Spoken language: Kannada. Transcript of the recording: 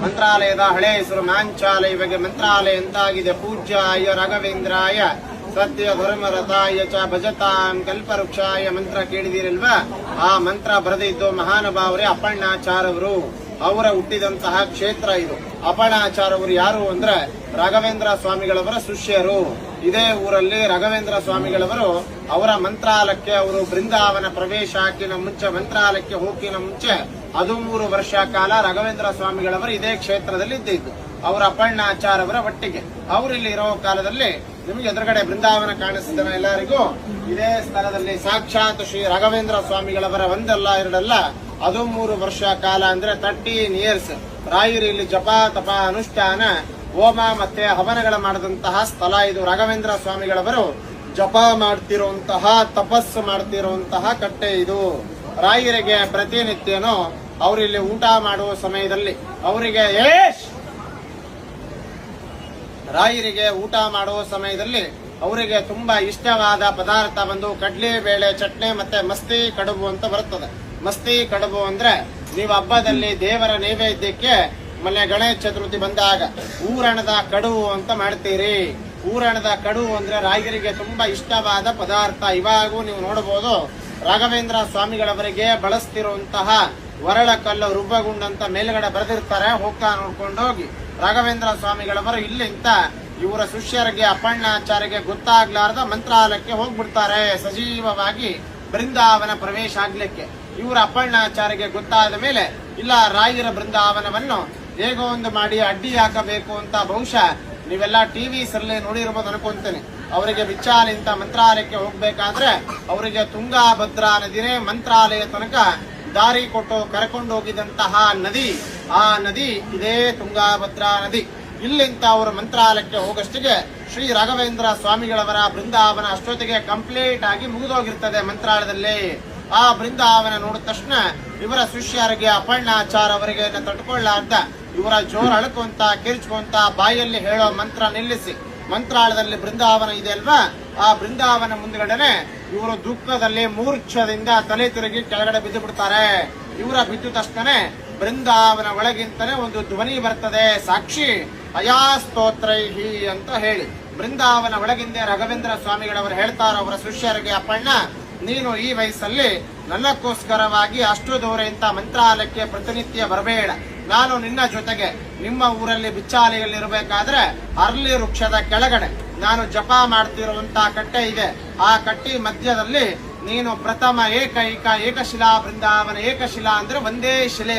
ಮಂತ್ರಾಲಯದ ಹಳೆ ಹೆಸರು ಮಾಂಚಾಲಯ. ಇವಾಗ ಮಂತ್ರಾಲಯ ಎಂತಾಗಿದೆ. ಪೂಜ್ಯಾಯ ರಾಘವೇಂದ್ರಾಯ ಸತ್ಯ ಧರ್ಮರಥಾಯ ಚ ಭಜತಾಂ ಕಲ್ಪವೃಕ್ಷಾಯ ಮಂತ್ರ ಕೇಳಿದಿರಲ್ವಾ? ಆ ಮಂತ್ರ ಬರೆದಿದ್ದು ಮಹಾನುಭಾವರೇ ಅಪ್ಪಣ್ಣಾಚಾರ್ಯವರು. ಅವರ ಹುಟ್ಟಿದಂತಹ ಕ್ಷೇತ್ರ ಇದು. ಅಪ್ಪಣ್ಣಾಚಾರ್ಯವರು ಯಾರು ಅಂದ್ರೆ ರಾಘವೇಂದ್ರ ಸ್ವಾಮಿಗಳವರ ಶಿಷ್ಯರು. ಇದೇ ಊರಲ್ಲಿ ರಾಘವೇಂದ್ರ ಸ್ವಾಮಿಗಳವರು ಅವರ ಮಂತ್ರಾಲಯಕ್ಕೆ ಅವರು ಬೃಂದಾವನ ಪ್ರವೇಶ ಹಾಕಿನ ಮುಂಚೆ, ಮಂತ್ರಾಲಯಕ್ಕೆ ಹೋಗಿನ ಮುಂಚೆ 13 ವರ್ಷ ಕಾಲ ರಾಘವೇಂದ್ರ ಸ್ವಾಮಿಗಳವರು ಇದೇ ಕ್ಷೇತ್ರದಲ್ಲಿ ಇದ್ದಿದ್ದು. ಅವರ ಅಪ್ಪಣ್ಣಾಚಾರ್ಯವರ ಒಟ್ಟಿಗೆ ಅವರಿಲ್ಲಿ ಇರೋ ಕಾಲದಲ್ಲಿ ನಿಮಗೆ ಎದುರುಗಡೆ ಬೃಂದಾವನ ಕಾಣಿಸ್ತಾನೆ ಎಲ್ಲರಿಗೂ. ಇದೇ ಸ್ಥಳದಲ್ಲಿ ಸಾಕ್ಷಾತ್ ಶ್ರೀ ರಾಘವೇಂದ್ರ ಸ್ವಾಮಿಗಳವರ ಒಂದಲ್ಲ ಎರಡಲ್ಲ 13 ವರ್ಷ ಕಾಲ ಅಂದ್ರೆ 13 ಇಯರ್ಸ್ ರಾಯರು ಇಲ್ಲಿ ಜಪ ತಪ ಅನುಷ್ಠಾನ ಹೋಮ ಮತ್ತೆ ಹವನಗಳ ಮಾಡಿದಂತಹ ಸ್ಥಳ ಇದು. ರಾಘವೇಂದ್ರ ಸ್ವಾಮಿಗಳವರು ಜಪ ಮಾಡ್ತಿರುವಂತಹ, ತಪಸ್ಸು ಮಾಡ್ತಿರುವಂತಹ ಕಟ್ಟೆ ಇದು. ರಾಯರಿಗೆ ಪ್ರತಿನಿತ್ಯನೂ ಅವರಿಲ್ಲಿ ಊಟ ಮಾಡುವ ಸಮಯದಲ್ಲಿ ರಾಯರಿಗೆ ಊಟ ಮಾಡುವ ಸಮಯದಲ್ಲಿ ಅವರಿಗೆ ತುಂಬಾ ಇಷ್ಟವಾದ ಪದಾರ್ಥ ಬಂದು ಕಡ್ಲೆ ಬೇಳೆ ಚಟ್ನಿ ಮತ್ತೆ ಮಸ್ತಿ ಕಡುಬು ಅಂತ ಬರುತ್ತದೆ. ಮಸ್ತಿ ಕಡುಬು ಅಂದ್ರೆ ನೀವು ಹಬ್ಬದಲ್ಲಿ ದೇವರ ನೈವೇದ್ಯಕ್ಕೆ ಮೊನ್ನೆ ಗಣೇಶ ಚತುರ್ಥಿ ಬಂದಾಗ ಊರಣದ ಕಡುಬು ಅಂತ ಮಾಡ್ತೀರಿ. ಊರಣದ ಕಡುಬು ಅಂದ್ರೆ ರಾಯರಿಗೆ ತುಂಬಾ ಇಷ್ಟವಾದ ಪದಾರ್ಥ. ಇವಾಗೂ ನೀವು ನೋಡಬಹುದು ರಾಘವೇಂದ್ರ ಸ್ವಾಮಿಗಳವರಿಗೆ ಬಳಸ್ತಿರುವಂತಹ ವರಳಕಲ್ಲು ರುಬ್ಬಗುಂಡಂತ ಮೇಲ್ಗಡೆ ಬರೆದಿರ್ತಾರೆ. ಹೋಗ್ತಾ ನೋಡ್ಕೊಂಡೋಗಿ ರಾಘವೇಂದ್ರ ಸ್ವಾಮಿಗಳವರು ಇಲ್ಲಿಂದ ಇವರ ಶಿಷ್ಯರಿಗೆ ಅಪ್ಪಣ್ಣಾಚಾರ್ಯರಿಗೆ ಗೊತ್ತಾಗ್ಲಾರ್ದ ಮಂತ್ರಾಲಯಕ್ಕೆ ಹೋಗ್ಬಿಡ್ತಾರೆ ಸಜೀವವಾಗಿ ಬೃಂದಾವನ ಪ್ರವೇಶ ಆಗ್ಲಿಕ್ಕೆ. ಇವರ ಅಪ್ಪಣ್ಣಾಚಾರ್ಯರಿಗೆ ಗೊತ್ತಾದ ಮೇಲೆ ಇಲ್ಲ, ರಾಯರ ಬೃಂದಾವನವನ್ನು ಹೇಗೋ ಒಂದು ಮಾಡಿ ಅಡ್ಡಿ ಹಾಕಬೇಕು ಅಂತ ಬಹುಶಃ ನೀವೆಲ್ಲ ಟಿವಿಸ್ ಅಲ್ಲೇ ನೋಡಿರ್ಬೋದು ಅನ್ಕೊಂತೇನೆ. ಅವರಿಗೆ ಬಿಚ್ಚಾಲಿಂತ ಮಂತ್ರಾಲಯಕ್ಕೆ ಹೋಗ್ಬೇಕಾದ್ರೆ ಅವರಿಗೆ ತುಂಗಾಭದ್ರಾ ನದಿನೇ ಮಂತ್ರಾಲಯ ತನಕ ದಾರಿ ಕೊಟ್ಟು ಕರ್ಕೊಂಡು ಹೋಗಿದಂತಹ ನದಿ. ಆ ನದಿ ಇದೇ ತುಂಗಾಭದ್ರಾ ನದಿ. ಇಲ್ಲಿಂದ ಅವರು ಮಂತ್ರಾಲಯಕ್ಕೆ ಹೋಗಷ್ಟಿಗೆ ಶ್ರೀ ರಾಘವೇಂದ್ರ ಸ್ವಾಮಿಗಳವರ ಬೃಂದಾವನ ಅಷ್ಟೊತ್ತಿಗೆ ಕಂಪ್ಲೀಟ್ ಆಗಿ ಮುಗಿದೋಗಿರ್ತದೆ ಮಂತ್ರಾಲಯದಲ್ಲಿ. ಆ ಬೃಂದಾವನ ನೋಡಿದ ತಕ್ಷಣ ಇವರ ಶಿಷ್ಯರಿಗೆ ಅಪ್ಪಣ್ಣಾಚಾರ್ಯ ಅವರಿಗೆ ತಟ್ಕೊಳ್ಳಾರ್ದ ಇವರ ಜೋರು ಅಳ್ಕೊಂತ ಕಿರ್ಚ್ಕೊಂತ ಬಾಯಲ್ಲಿ ಹೇಳೋ ಮಂತ್ರ ನಿಲ್ಲಿಸಿ ಮಂತ್ರಾಲಯದಲ್ಲಿ ಬೃಂದಾವನ ಇದೆ ಅಲ್ವಾ, ಆ ಬೃಂದಾವನ ಮುಂದ್ಗಡೆನೆ ಇವರು ದುಃಖದಲ್ಲಿ ಮೂರ್ಛದಿಂದ ತಲೆ ತಿರುಗಿ ಕೆಳಗಡೆ ಬಿದ್ದು ಬಿಡ್ತಾರೆ. ಇವರ ಬಿದ್ದ ತಕ್ಷಣ ಬೃಂದಾವನ ಒಳಗಿಂತಲೇ ಒಂದು ಧ್ವನಿ ಬರ್ತದೆ, ಸಾಕ್ಷಿ ಅಯಾಸ್ತೋತ್ರೈಹಿ ಅಂತ ಹೇಳಿ. ಬೃಂದಾವನ ಒಳಗಿಂದ ರಾಘವೇಂದ್ರ ಸ್ವಾಮಿಗಳವರು ಹೇಳ್ತಾರ ಅವರ ಶಿಷ್ಯರಿಗೆ, ಅಪ್ಪಣ್ಣ ನೀನು ಈ ವಯಸ್ಸಲ್ಲಿ ನನ್ನಕ್ಕೋಸ್ಕರವಾಗಿ ಅಷ್ಟು ದೂರ ಇಂತ ಮಂತ್ರಾಲಯಕ್ಕೆ ಪ್ರತಿನಿತ್ಯ ಬರಬೇಡ. ನಾನು ನಿನ್ನ ಜೊತೆಗೆ ನಿಮ್ಮ ಊರಲ್ಲಿ ಬಿಚ್ಚಾಲಿಯಲ್ಲಿರಬೇಕಾದ್ರೆ ಅರ್ಲಿ ವೃಕ್ಷದ ಕೆಳಗಡೆ ನಾನು ಜಪ ಮಾಡ್ತಿರುವಂತಹ ಕಟ್ಟೆ ಇದೆ. ಆ ಕಟ್ಟಿ ಮಧ್ಯದಲ್ಲಿ ನೀನು ಪ್ರಥಮ ಏಕಶಿಲಾ ಬೃಂದಾವನ. ಏಕಶಿಲಾ ಅಂದ್ರೆ ಒಂದೇ ಶಿಲೆ.